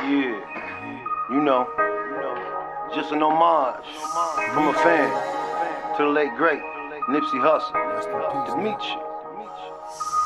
Yeah, you know, just an homage from a fan to the late great Nipsey Hussle, Dameechi.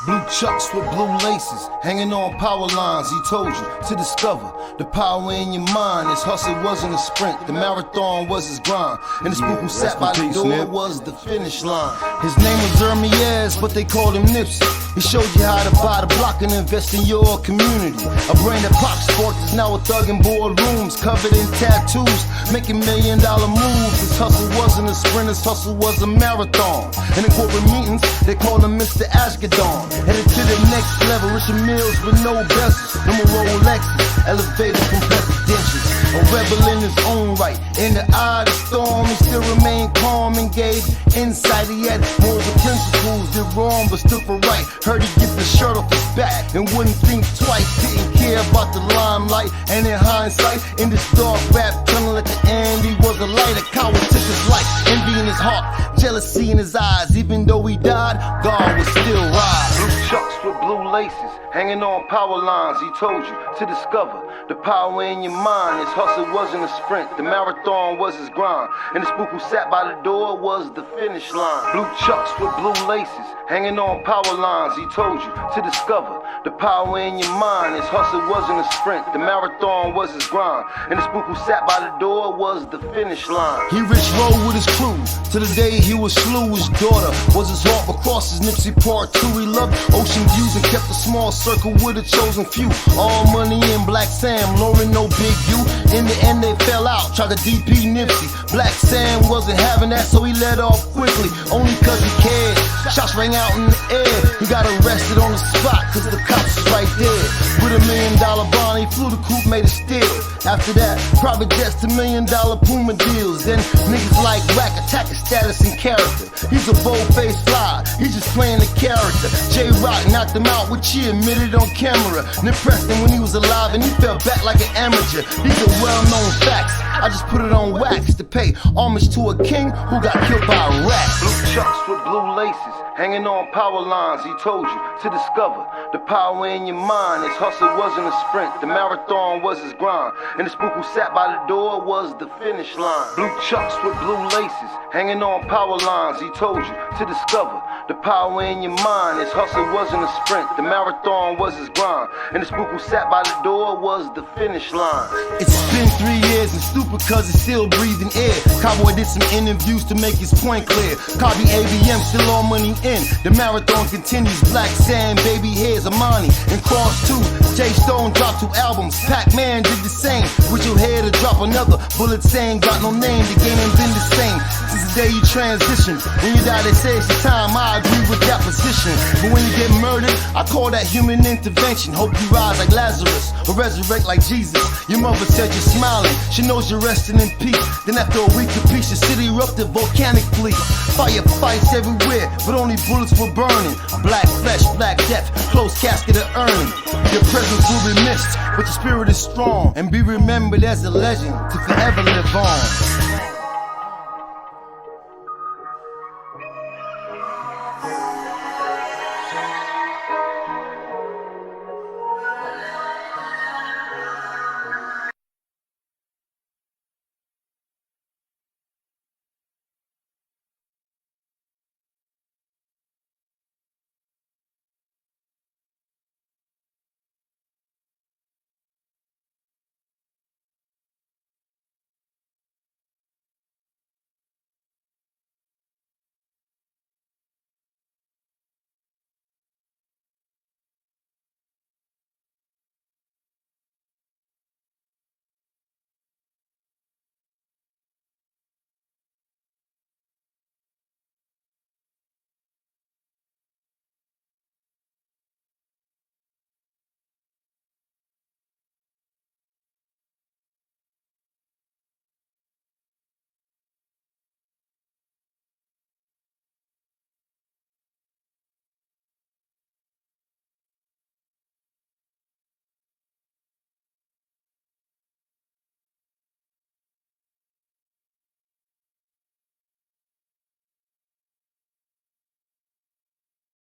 Blue chucks with blue laces, hanging on power lines. He told you to discover the power in your mind. His hustle wasn't a sprint, the marathon was his grind. And the spook who sat by the door was the finish line. His name was Hermes, but they called him Nipsey. He showed you how to buy the block and invest in your community. A brain that pop sports is now a thug in boardrooms, covered in tattoos, making $1 million moves. His hustle wasn't a sprint, his hustle was a marathon. And in corporate meetings, they called him Mr. Ashgadon. Headed to the next level, Richard Mills with no bezels, no more Rolexes, elevated from presidentials. A rebel in his own right, in the eye of the storm, he still remained calm and gave insight. He had more principles, did wrong but stood for right. Heard he get the shirt off his back and wouldn't think twice. Didn't care about the limelight, and in hindsight, in this dark rap tunnel at the end, he was a light. A coward took his life, envy in his heart, jealousy in his eyes. Even though he died, God would still rise. Blue chucks with blue laces, hanging on power lines. He told you to discover the power in your mind. His hustle wasn't a sprint, the marathon was his grind. And the spook who sat by the door was the finish line. Blue chucks with blue laces, hanging on power lines. He told you to discover the power in your mind. His hustle wasn't a sprint, the marathon was his grind. And the spook who sat by the door was the finish line. He rich rolled with his crew to the day he was slew. His daughter was his heart, but cross his Nipsey part 2. He loved ocean views and kept a small circle with a chosen few. All money in Black Sam, Lauren no big U. In the end they fell out, tried to DP Nipsey. Black Sam wasn't having that, so he let off quickly, only cause he cared. Shots rang out in the air, he got arrested on the spot cause the cops was right there. With $1 million bond, he flew the coupe, made a steal. After that, private jets to $1 million Puma deals. Then niggas like Rack attack his status and character. He's a bold-faced fly, he's just playing the character. J-Rock knocked him out, which he admitted on camera. Nip pressed him when he was alive and he fell back like an amateur. These are well-known facts, I just put it on wax to pay homage to a king who got killed by a rat. Blue chucks with blue laces, hanging on power lines. He told you to discover the power in your mind. His hustle wasn't a sprint, the marathon was his grind. And the spook who sat by the door was the finish line. Blue chucks with blue laces, hanging on power lines. He told you to discover the power in your mind. His hustle wasn't a sprint, the marathon was his grind. And the spook who sat by the door was the finish line. It's been 3 years and stupid cause it's still breathing air. Cowboy did some interviews to make his point clear. Copy ABM, still all money in. The marathon continues. Black Sand, Baby Hairs, Amani, and Cross 2. Jay Stone dropped 2 albums. Pac-Man did the same. With your hair to drop another. Bullet saying got no name. The game ain't been the same since the day you transitioned. When you die, they say it's your time. I agree with that position. But when you get murdered, I call that human intervention. Hope you rise like Lazarus or resurrect like Jesus. Your mother said you're smiling. She knows you're resting in peace. Then after a week, the piece, the city erupted volcanically. Fire fights everywhere, but only bullets were burning. Black flesh, black death, closed casket of urning. Your presence will be missed, but your spirit is strong and be remembered as a legend to forever live on.